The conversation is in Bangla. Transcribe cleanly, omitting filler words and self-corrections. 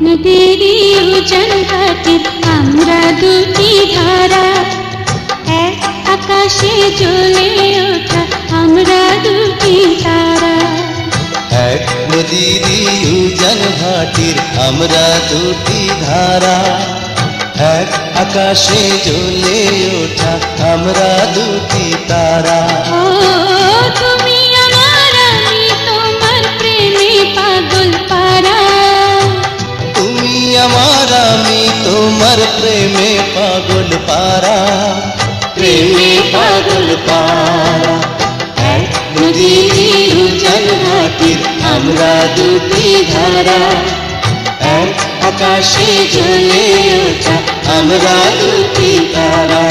নদীরই উজান ঘাটে আমরা দুটি ধারা, এক আকাশে জ্বলে ওঠা আমরা দুটি তারা। এক নদীরই উজান ঘাটির আমরা দুটি ধারা, এক আকাশে জ্বলে ওঠা আমরা দুটি তারা। ও তুমি আমার আমি তোমার প্রেমে পাগল পারা, তুমি আমার আমি তোমার প্রেমে পাগল পারা, প্রেমে পাগল পারা। এক নদীরই উজান ঘাটির আমরা দুটি ধারা, এক আকাশে জ্বলে ওঠা আমরা দুটি তারা।